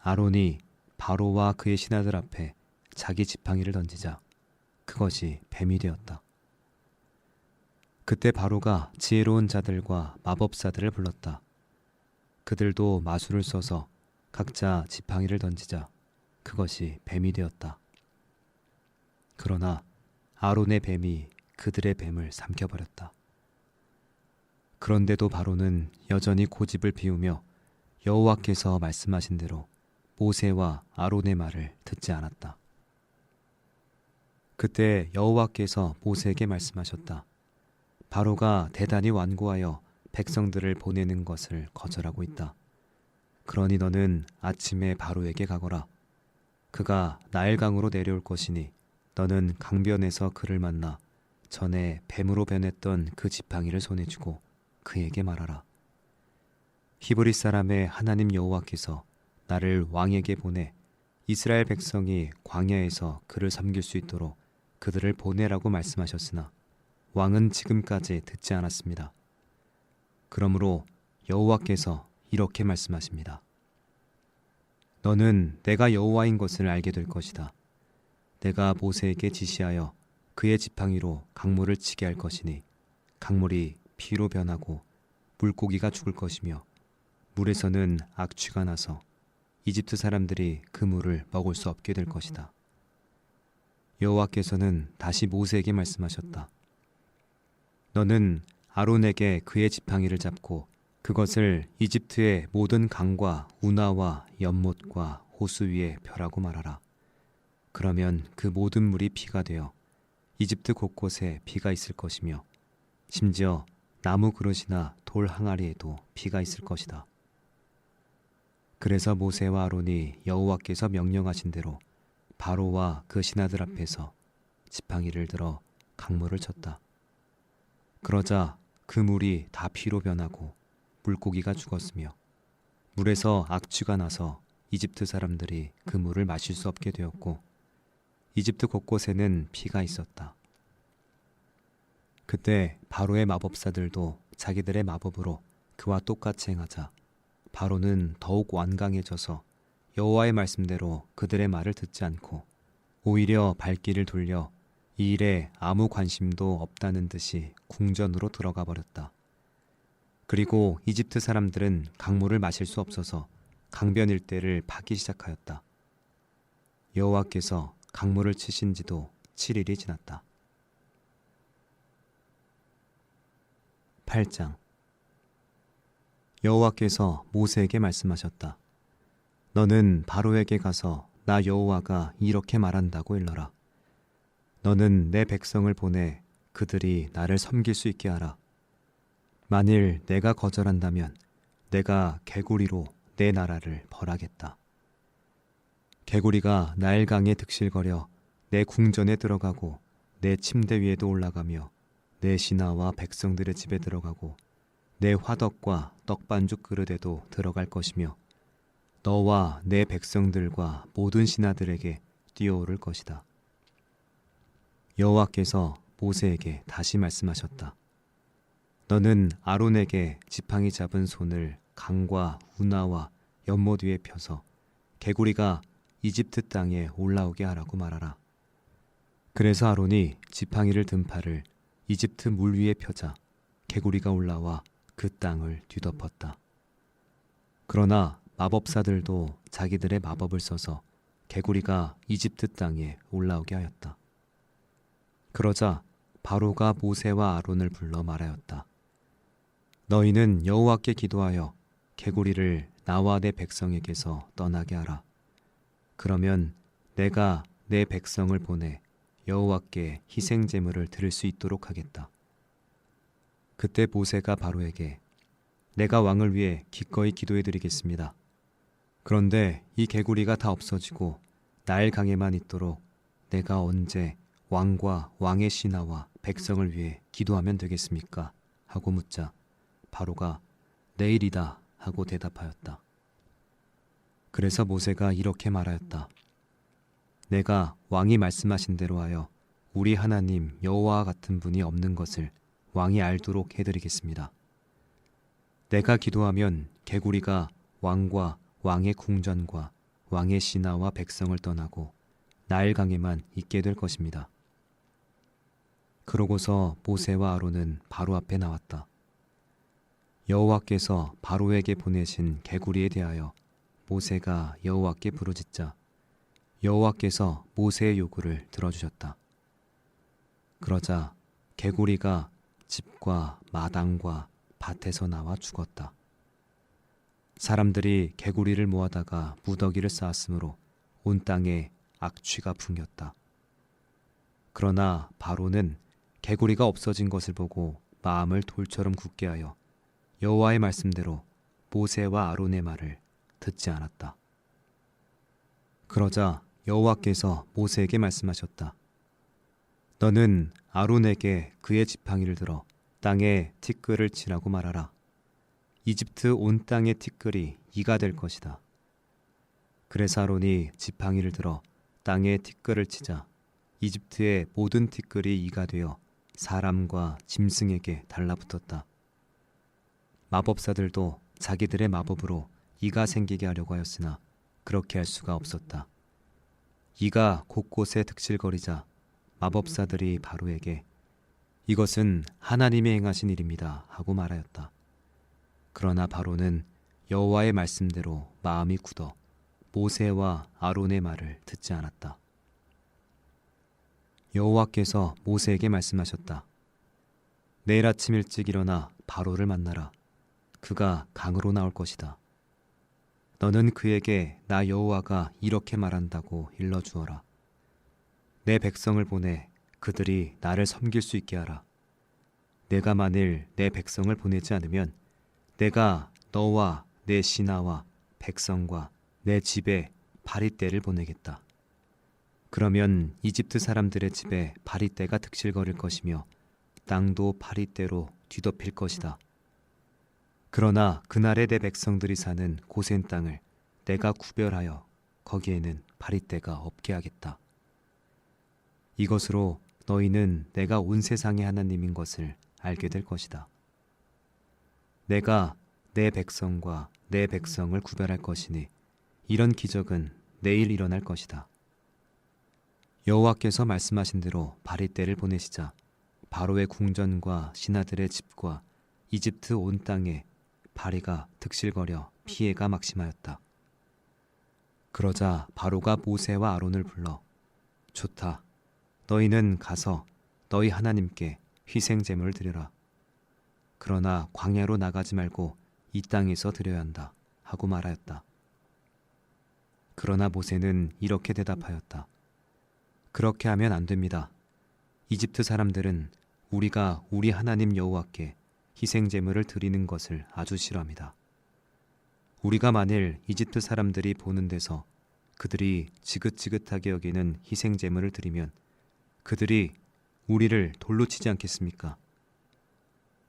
아론이 바로와 그의 신하들 앞에 자기 지팡이를 던지자 그것이 뱀이 되었다. 그때 바로가 지혜로운 자들과 마법사들을 불렀다. 그들도 마술을 써서 각자 지팡이를 던지자 그것이 뱀이 되었다. 그러나 아론의 뱀이 그들의 뱀을 삼켜버렸다. 그런데도 바로는 여전히 고집을 피우며 여호와께서 말씀하신 대로 모세와 아론의 말을 듣지 않았다. 그때 여호와께서 모세에게 말씀하셨다. 바로가 대단히 완고하여 백성들을 보내는 것을 거절하고 있다. 그러니 너는 아침에 바로에게 가거라. 그가 나일강으로 내려올 것이니 너는 강변에서 그를 만나 전에 뱀으로 변했던 그 지팡이를 손에 쥐고 그에게 말하라. 히브리 사람의 하나님 여호와께서 나를 왕에게 보내 이스라엘 백성이 광야에서 그를 섬길 수 있도록 그들을 보내라고 말씀하셨으나 왕은 지금까지 듣지 않았습니다. 그러므로 여호와께서 이렇게 말씀하십니다. 너는 내가 여호와인 것을 알게 될 것이다. 내가 모세에게 지시하여 그의 지팡이로 강물을 치게 할 것이니 강물이 피로 변하고 물고기가 죽을 것이며 물에서는 악취가 나서 이집트 사람들이 그 물을 먹을 수 없게 될 것이다. 여호와께서는 다시 모세에게 말씀하셨다. 너는 아론에게 그의 지팡이를 잡고 그것을 이집트의 모든 강과 운하와 연못과 호수 위에 펴라고 말하라. 그러면 그 모든 물이 피가 되어 이집트 곳곳에 피가 있을 것이며 심지어 나무 그릇이나 돌 항아리에도 피가 있을 것이다. 그래서 모세와 아론이 여호와께서 명령하신 대로 바로와 그 신하들 앞에서 지팡이를 들어 강물을 쳤다. 그러자 그 물이 다 피로 변하고 물고기가 죽었으며 물에서 악취가 나서 이집트 사람들이 그 물을 마실 수 없게 되었고 이집트 곳곳에는 피가 있었다. 그때 바로의 마법사들도 자기들의 마법으로 그와 똑같이 행하자 바로는 더욱 완강해져서 여호와의 말씀대로 그들의 말을 듣지 않고 오히려 발길을 돌려 이 일에 아무 관심도 없다는 듯이 궁전으로 들어가 버렸다. 그리고 이집트 사람들은 강물을 마실 수 없어서 강변 일대를 파기 시작하였다. 여호와께서 강물을 치신 지도 7일이 지났다. 8장. 여호와께서 모세에게 말씀하셨다. 너는 바로에게 가서 나 여호와가 이렇게 말한다고 일러라. 너는 내 백성을 보내 그들이 나를 섬길 수 있게 하라. 만일 내가 거절한다면 내가 개구리로 내 나라를 벌하겠다. 개구리가 나일강에 득실거려 내 궁전에 들어가고 내 침대 위에도 올라가며 내 신하와 백성들의 집에 들어가고 내 화덕과 떡반죽 그릇에도 들어갈 것이며 너와 내 백성들과 모든 신하들에게 뛰어오를 것이다. 여호와께서 모세에게 다시 말씀하셨다. 너는 아론에게 지팡이 잡은 손을 강과 운하와 연못 위에 펴서 개구리가 이집트 땅에 올라오게 하라고 말하라. 그래서 아론이 지팡이를 든 팔을 이집트 물 위에 펴자 개구리가 올라와 그 땅을 뒤덮었다. 그러나 마법사들도 자기들의 마법을 써서 개구리가 이집트 땅에 올라오게 하였다. 그러자 바로가 모세와 아론을 불러 말하였다. 너희는 여호와께 기도하여 개구리를 나와 내 백성에게서 떠나게 하라. 그러면 내가 내 백성을 보내 여호와께 희생 제물을 드릴 수 있도록 하겠다. 그때 모세가 바로에게 내가 왕을 위해 기꺼이 기도해 드리겠습니다. 그런데 이 개구리가 다 없어지고 나일 강에만 있도록 내가 언제 왕과 왕의 신하와 백성을 위해 기도하면 되겠습니까? 하고 묻자 바로가 내일이다 하고 대답하였다. 그래서 모세가 이렇게 말하였다. 내가 왕이 말씀하신 대로 하여 우리 하나님 여호와와 같은 분이 없는 것을 왕이 알도록 해드리겠습니다. 내가 기도하면 개구리가 왕과 왕의 궁전과 왕의 신하와 백성을 떠나고 나일강에만 있게 될 것입니다. 그러고서 모세와 아론은 바로 앞에 나왔다. 여호와께서 바로에게 보내신 개구리에 대하여 모세가 여호와께 부르짖자 여호와께서 모세의 요구를 들어주셨다. 그러자 개구리가 집과 마당과 밭에서 나와 죽었다. 사람들이 개구리를 모아다가 무더기를 쌓았으므로 온 땅에 악취가 풍겼다. 그러나 바로는 개구리가 없어진 것을 보고 마음을 돌처럼 굳게 하여 여호와의 말씀대로 모세와 아론의 말을 듣지 않았다. 그러자 여호와께서 모세에게 말씀하셨다. 너는 아론에게 그의 지팡이를 들어 땅에 티끌을 치라고 말하라. 이집트 온 땅의 티끌이 이가 될 것이다. 그래서 아론이 지팡이를 들어 땅에 티끌을 치자 이집트의 모든 티끌이 이가 되어 사람과 짐승에게 달라붙었다. 마법사들도 자기들의 마법으로 이가 생기게 하려고 하였으나 그렇게 할 수가 없었다. 이가 곳곳에 득실거리자 마법사들이 바로에게 이것은 하나님이 행하신 일입니다 하고 말하였다. 그러나 바로는 여호와의 말씀대로 마음이 굳어 모세와 아론의 말을 듣지 않았다. 여호와께서 모세에게 말씀하셨다. 내일 아침 일찍 일어나 바로를 만나라. 그가 강으로 나올 것이다. 너는 그에게 나 여호와가 이렇게 말한다고 일러주어라. 내 백성을 보내 그들이 나를 섬길 수 있게 하라. 내가 만일 내 백성을 보내지 않으면 내가 너와 내 신하와 백성과 내 집에 바리떼를 보내겠다. 그러면 이집트 사람들의 집에 바리떼가 득실거릴 것이며 땅도 바리떼로 뒤덮일 것이다. 그러나 그날에 내 백성들이 사는 고센 땅을 내가 구별하여 거기에는 바리떼가 없게 하겠다. 이것으로 너희는 내가 온 세상의 하나님인 것을 알게 될 것이다. 내가 내 백성과 내 백성을 구별할 것이니 이런 기적은 내일 일어날 것이다. 여호와께서 말씀하신 대로 바리떼를 보내시자 바로의 궁전과 신하들의 집과 이집트 온 땅에 바리가 득실거려 피해가 막심하였다. 그러자 바로가 모세와 아론을 불러 좋다. 너희는 가서 너희 하나님께 희생 제물을 드려라. 그러나 광야로 나가지 말고 이 땅에서 드려야 한다 하고 말하였다. 그러나 모세는 이렇게 대답하였다. 그렇게 하면 안 됩니다. 이집트 사람들은 우리가 우리 하나님 여호와께 희생 제물을 드리는 것을 아주 싫어합니다. 우리가 만일 이집트 사람들이 보는 데서 그들이 지긋지긋하게 여기는 희생 제물을 드리면 그들이 우리를 돌로 치지 않겠습니까?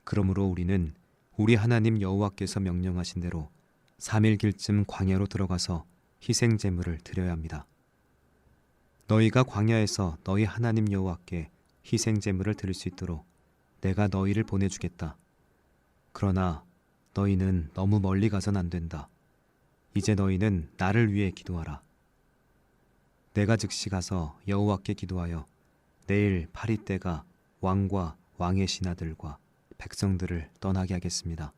그러므로 우리는 우리 하나님 여호와께서 명령하신 대로 3일길쯤 광야로 들어가서 희생 제물을 드려야 합니다. 너희가 광야에서 너희 하나님 여호와께 희생 제물을 드릴 수 있도록 내가 너희를 보내주겠다. 그러나 너희는 너무 멀리 가선 안 된다. 이제 너희는 나를 위해 기도하라. 내가 즉시 가서 여호와께 기도하여 내일 바리떼가 왕과 왕의 신하들과 백성들을 떠나게 하겠습니다.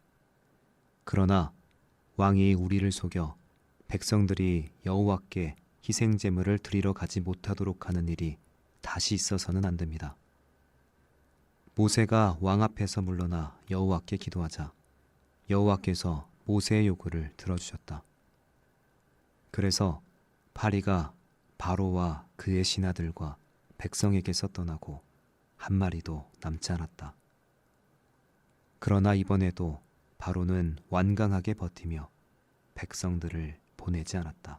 그러나 왕이 우리를 속여 백성들이 여호와께 희생 제물을 드리러 가지 못하도록 하는 일이 다시 있어서는 안 됩니다. 모세가 왕 앞에서 물러나 여호와께 기도하자 여호와께서 모세의 요구를 들어주셨다. 그래서 파리가 바로와 그의 신하들과 백성에게서 떠나고 한 마리도 남지 않았다. 그러나 이번에도 바로는 완강하게 버티며 백성들을 보내지 않았다.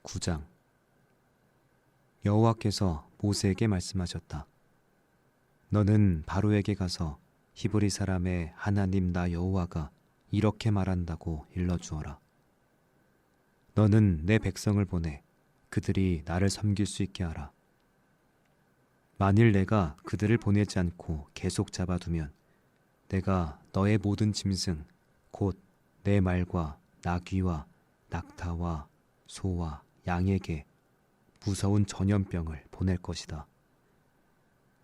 9장. 여호와께서 모세에게 말씀하셨다. 너는 바로에게 가서 히브리 사람의 하나님 나 여호와가 이렇게 말한다고 일러주어라. 너는 내 백성을 보내 그들이 나를 섬길 수 있게 하라. 만일 내가 그들을 보내지 않고 계속 잡아두면 내가 너의 모든 짐승 곧 내 말과 나귀와 낙타와 소와 양에게 무서운 전염병을 보낼 것이다.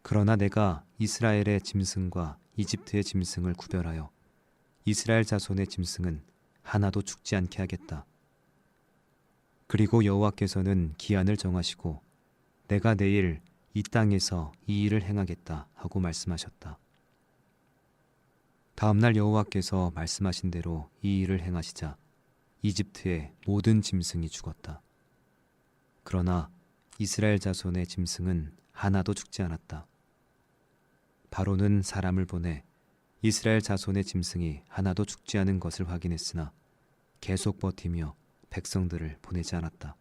그러나 내가 이스라엘의 짐승과 이집트의 짐승을 구별하여 이스라엘 자손의 짐승은 하나도 죽지 않게 하겠다. 그리고 여호와께서는 기한을 정하시고 내가 내일 이 땅에서 이 일을 행하겠다 하고 말씀하셨다. 다음날 여호와께서 말씀하신 대로 이 일을 행하시자 이집트의 모든 짐승이 죽었다. 그러나 이스라엘 자손의 짐승은 하나도 죽지 않았다. 바로는 사람을 보내 이스라엘 자손의 짐승이 하나도 죽지 않은 것을 확인했으나 계속 버티며 백성들을 보내지 않았다.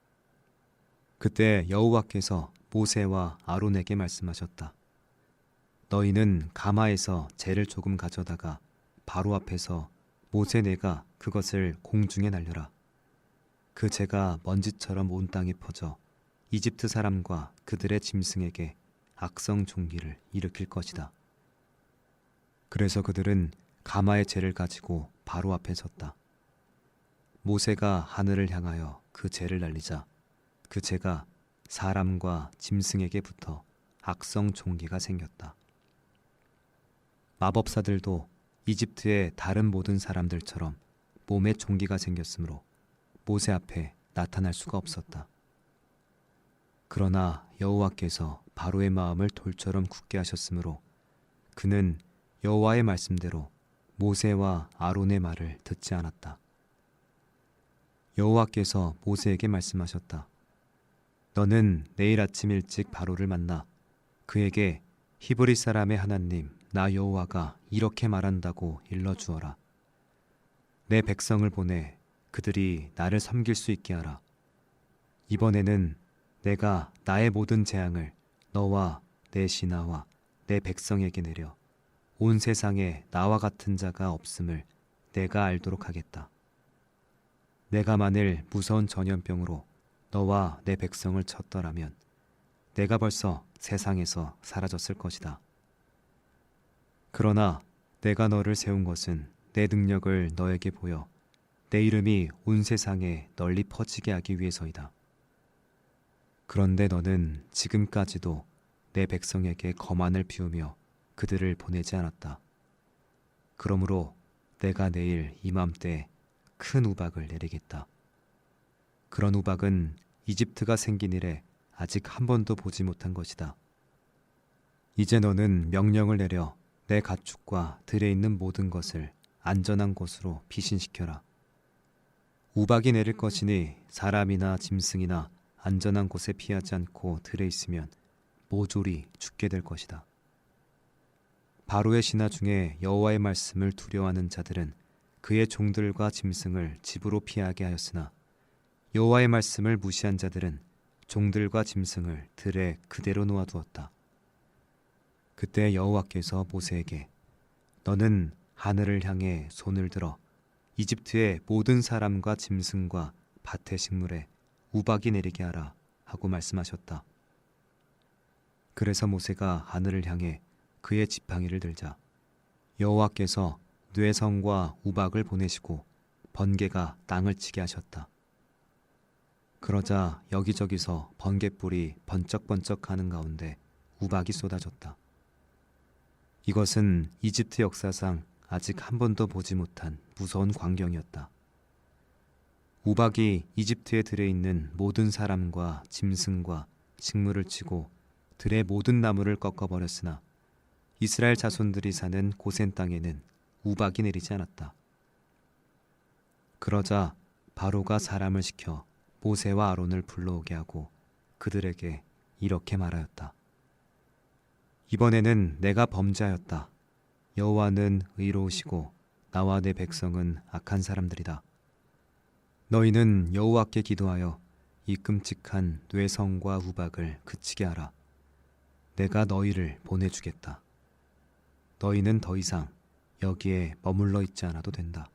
그때 여호와께서 모세와 아론에게 말씀하셨다. 너희는 가마에서 재를 조금 가져다가 바로 앞에서 모세 내가 그것을 공중에 날려라. 그 재가 먼지처럼 온 땅에 퍼져 이집트 사람과 그들의 짐승에게 악성 종기를 일으킬 것이다. 그래서 그들은 가마의 재를 가지고 바로 앞에 섰다. 모세가 하늘을 향하여 그 재를 날리자 그 재가 사람과 짐승에게 붙어 악성 종기가 생겼다. 마법사들도 이집트의 다른 모든 사람들처럼 몸에 종기가 생겼으므로 모세 앞에 나타날 수가 없었다. 그러나 여호와께서 바로의 마음을 돌처럼 굳게 하셨으므로 그는 여호와의 말씀대로 모세와 아론의 말을 듣지 않았다. 여호와께서 모세에게 말씀하셨다. 너는 내일 아침 일찍 바로를 만나 그에게 히브리 사람의 하나님 나 여호와가 이렇게 말한다고 일러주어라. 내 백성을 보내 그들이 나를 섬길 수 있게 하라. 이번에는 내가 나의 모든 재앙을 너와 내 신하와 내 백성에게 내려 온 세상에 나와 같은 자가 없음을 내가 알도록 하겠다. 내가 만일 무서운 전염병으로 너와 내 백성을 쳤더라면 내가 벌써 세상에서 사라졌을 것이다. 그러나 내가 너를 세운 것은 내 능력을 너에게 보여 내 이름이 온 세상에 널리 퍼지게 하기 위해서이다. 그런데 너는 지금까지도 내 백성에게 거만을 피우며 그들을 보내지 않았다. 그러므로 내가 내일 이맘때 큰 우박을 내리겠다. 그런 우박은 이집트가 생긴 이래 아직 한 번도 보지 못한 것이다. 이제 너는 명령을 내려 내 가축과 들에 있는 모든 것을 안전한 곳으로 피신시켜라. 우박이 내릴 것이니 사람이나 짐승이나 안전한 곳에 피하지 않고 들에 있으면 모조리 죽게 될 것이다. 바로의 신하 중에 여호와의 말씀을 두려워하는 자들은 그의 종들과 짐승을 집으로 피하게 하였으나 여호와의 말씀을 무시한 자들은 종들과 짐승을 들에 그대로 놓아두었다. 그때 여호와께서 모세에게 너는 하늘을 향해 손을 들어 이집트의 모든 사람과 짐승과 밭의 식물에 우박이 내리게 하라 하고 말씀하셨다. 그래서 모세가 하늘을 향해 그의 지팡이를 들자 여호와께서 뇌성과 우박을 보내시고 번개가 땅을 치게 하셨다. 그러자 여기저기서 번갯불이 번쩍번쩍하는 가운데 우박이 쏟아졌다. 이것은 이집트 역사상 아직 한 번도 보지 못한 무서운 광경이었다. 우박이 이집트에 들에 있는 모든 사람과 짐승과 식물을 치고 들의 모든 나무를 꺾어버렸으나 이스라엘 자손들이 사는 고센 땅에는 우박이 내리지 않았다. 그러자 바로가 사람을 시켜 모세와 아론을 불러오게 하고 그들에게 이렇게 말하였다. 이번에는 내가 범죄하였다. 여호와는 의로우시고 나와 내 백성은 악한 사람들이다. 너희는 여호와께 기도하여 이 끔찍한 뇌성과 우박을 그치게 하라. 내가 너희를 보내주겠다. 너희는 더 이상 여기에 머물러 있지 않아도 된다.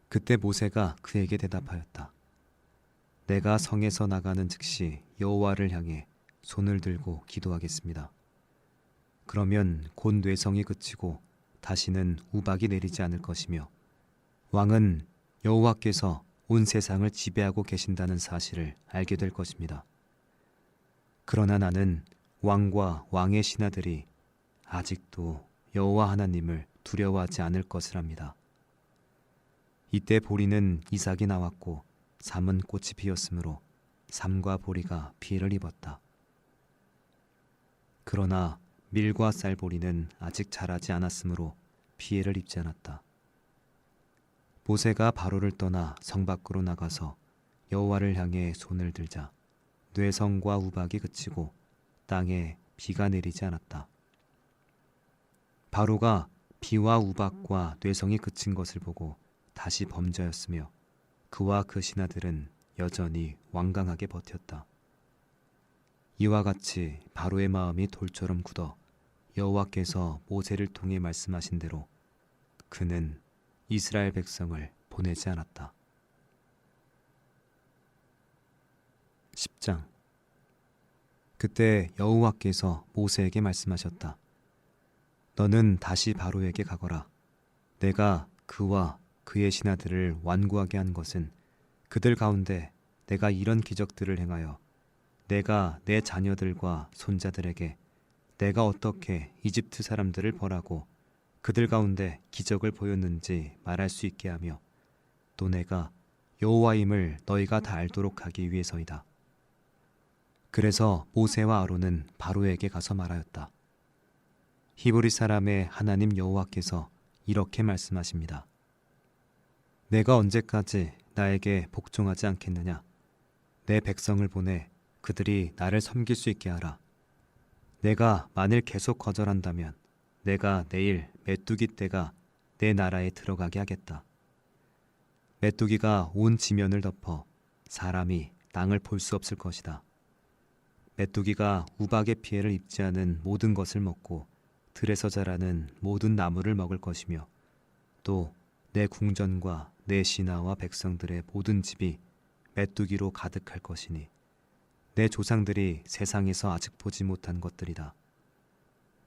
그때 모세가 그에게 대답하였다. 내가 성에서 나가는 즉시 여호와를 향해 손을 들고 기도하겠습니다. 그러면 곧 뇌성이 그치고 다시는 우박이 내리지 않을 것이며 왕은 여호와께서 온 세상을 지배하고 계신다는 사실을 알게 될 것입니다. 그러나 나는 왕과 왕의 신하들이 아직도 여호와 하나님을 두려워하지 않을 것을 압니다. 이때 보리는 이삭이 나왔고 삼은 꽃이 피었으므로 삼과 보리가 피해를 입었다. 그러나 밀과 쌀보리는 아직 자라지 않았으므로 피해를 입지 않았다. 모세가 바로를 떠나 성 밖으로 나가서 여호와를 향해 손을 들자 뇌성과 우박이 그치고 땅에 비가 내리지 않았다. 바로가 비와 우박과 뇌성이 그친 것을 보고 다시 범죄하였으며 그와 그 신하들은 여전히 완강하게 버텼다. 이와 같이 바로의 마음이 돌처럼 굳어 여호와께서 모세를 통해 말씀하신 대로 그는 이스라엘 백성을 보내지 않았다. 10장. 그때 여호와께서 모세에게 말씀하셨다. 너는 다시 바로에게 가거라. 내가 그와 그의 신하들을 완고하게 한 것은 그들 가운데 내가 이런 기적들을 행하여 내가 내 자녀들과 손자들에게 내가 어떻게 이집트 사람들을 벌하고 그들 가운데 기적을 보였는지 말할 수 있게 하며 또 내가 여호와임을 너희가 다 알도록 하기 위해서이다. 그래서 모세와 아론은 바로에게 가서 말하였다. 히브리 사람의 하나님 여호와께서 이렇게 말씀하십니다. 내가 언제까지 나에게 복종하지 않겠느냐? 내 백성을 보내 그들이 나를 섬길 수 있게 하라. 내가 만일 계속 거절한다면 내가 내일 메뚜기 떼가 내 나라에 들어가게 하겠다. 메뚜기가 온 지면을 덮어 사람이 땅을 볼 수 없을 것이다. 메뚜기가 우박의 피해를 입지 않은 모든 것을 먹고 들에서 자라는 모든 나무를 먹을 것이며 또 내 궁전과 내 신하와 백성들의 모든 집이 메뚜기로 가득할 것이니 내 조상들이 세상에서 아직 보지 못한 것들이다.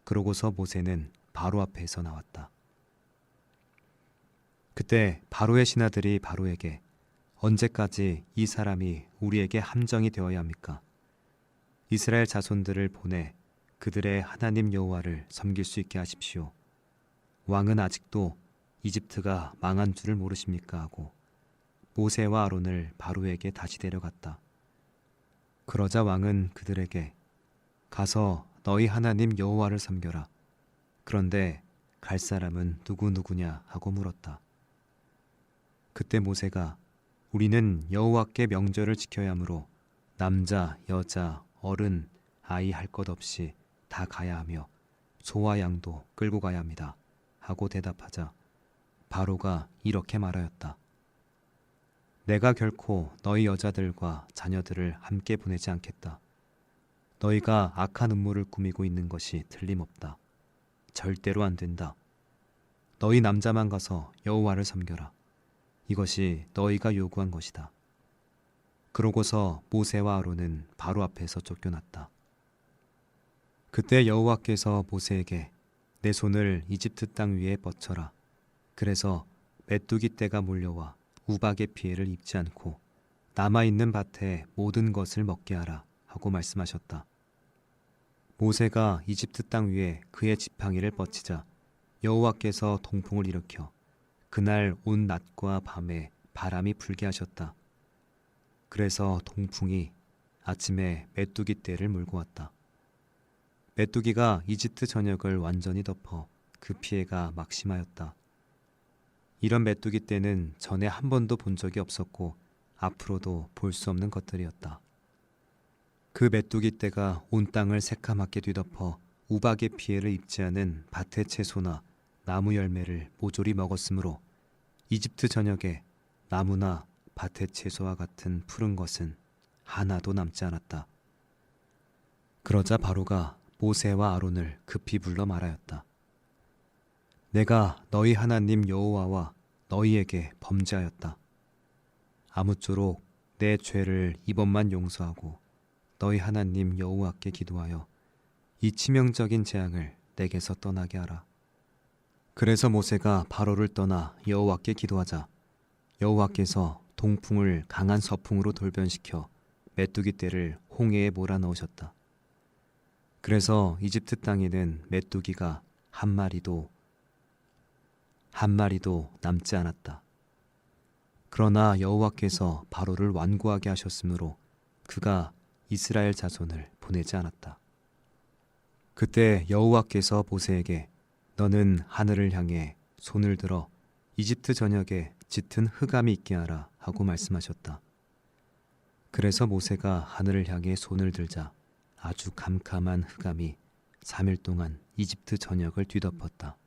그러고서 모세는 바로 앞에서 나왔다. 그때 바로의 신하들이 바로에게 언제까지 이 사람이 우리에게 함정이 되어야 합니까? 이스라엘 자손들을 보내 그들의 하나님 여호와를 섬길 수 있게 하십시오. 왕은 아직도 이집트가 망한 줄을 모르십니까? 하고 모세와 아론을 바로에게 다시 데려갔다. 그러자 왕은 그들에게 가서 너희 하나님 여호와를 섬겨라. 그런데 갈 사람은 누구냐 하고 물었다. 그때 모세가 우리는 여호와께 명절을 지켜야 하므로 남자, 여자, 어른, 아이 할 것 없이 다 가야 하며 소와 양도 끌고 가야 합니다. 하고 대답하자 바로가 이렇게 말하였다. 내가 결코 너희 여자들과 자녀들을 함께 보내지 않겠다. 너희가 악한 음모를 꾸미고 있는 것이 틀림없다. 절대로 안 된다. 너희 남자만 가서 여호와를 섬겨라. 이것이 너희가 요구한 것이다. 그러고서 모세와 아론은 바로 앞에서 쫓겨났다. 그때 여호와께서 모세에게 내 손을 이집트 땅 위에 뻗쳐라. 그래서 메뚜기 떼가 몰려와 우박의 피해를 입지 않고 남아있는 밭에 모든 것을 먹게 하라 하고 말씀하셨다. 모세가 이집트 땅 위에 그의 지팡이를 뻗치자 여호와께서 동풍을 일으켜 그날 온 낮과 밤에 바람이 불게 하셨다. 그래서 동풍이 아침에 메뚜기 떼를 몰고 왔다. 메뚜기가 이집트 전역을 완전히 덮어 그 피해가 막심하였다. 이런 메뚜기 떼는 전에 한 번도 본 적이 없었고 앞으로도 볼 수 없는 것들이었다. 그 메뚜기 떼가 온 땅을 새카맣게 뒤덮어 우박의 피해를 입지 않은 밭의 채소나 나무 열매를 모조리 먹었으므로 이집트 전역에 나무나 밭의 채소와 같은 푸른 것은 하나도 남지 않았다. 그러자 바로가 모세와 아론을 급히 불러 말하였다. 내가 너희 하나님 여호와와 너희에게 범죄하였다. 아무쪼록 내 죄를 이번만 용서하고 너희 하나님 여호와께 기도하여 이 치명적인 재앙을 내게서 떠나게 하라. 그래서 모세가 바로를 떠나 여호와께 기도하자 여호와께서 동풍을 강한 서풍으로 돌변시켜 메뚜기 떼를 홍해에 몰아넣으셨다. 그래서 이집트 땅에는 메뚜기가 한 마리도 남지 않았다. 그러나 여호와께서 바로를 완고하게 하셨으므로 그가 이스라엘 자손을 보내지 않았다. 그때 여호와께서 모세에게 너는 하늘을 향해 손을 들어 이집트 전역에 짙은 흑암이 있게 하라 하고 말씀하셨다. 그래서 모세가 하늘을 향해 손을 들자 아주 캄캄한 흑암이 3일 동안 이집트 전역을 뒤덮었다.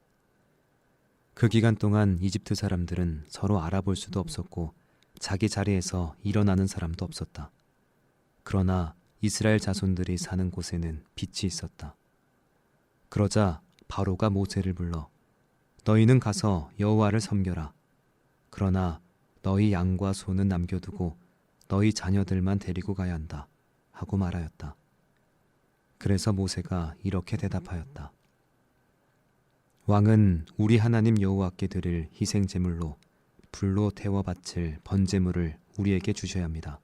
그 기간 동안 이집트 사람들은 서로 알아볼 수도 없었고 자기 자리에서 일어나는 사람도 없었다. 그러나 이스라엘 자손들이 사는 곳에는 빛이 있었다. 그러자 바로가 모세를 불러 너희는 가서 여호와를 섬겨라. 그러나 너희 양과 소는 남겨두고 너희 자녀들만 데리고 가야 한다 하고 말하였다. 그래서 모세가 이렇게 대답하였다. 왕은 우리 하나님 여호와께 드릴 희생 제물로 불로 태워 바칠 번제물을 우리에게 주셔야 합니다.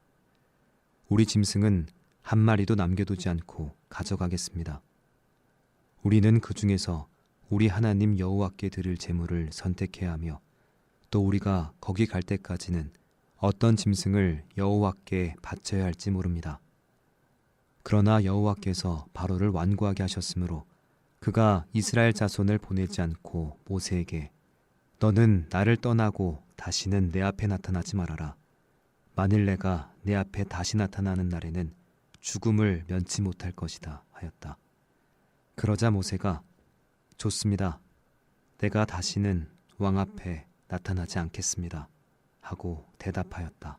우리 짐승은 한 마리도 남겨두지 않고 가져가겠습니다. 우리는 그 중에서 우리 하나님 여호와께 드릴 제물을 선택해야 하며 또 우리가 거기 갈 때까지는 어떤 짐승을 여호와께 바쳐야 할지 모릅니다. 그러나 여호와께서 바로를 완고하게 하셨으므로 그가 이스라엘 자손을 보내지 않고 모세에게 너는 나를 떠나고 다시는 내 앞에 나타나지 말아라. 만일 내가 내 앞에 다시 나타나는 날에는 죽음을 면치 못할 것이다 하였다. 그러자 모세가 좋습니다. 내가 다시는 왕 앞에 나타나지 않겠습니다 하고 대답하였다.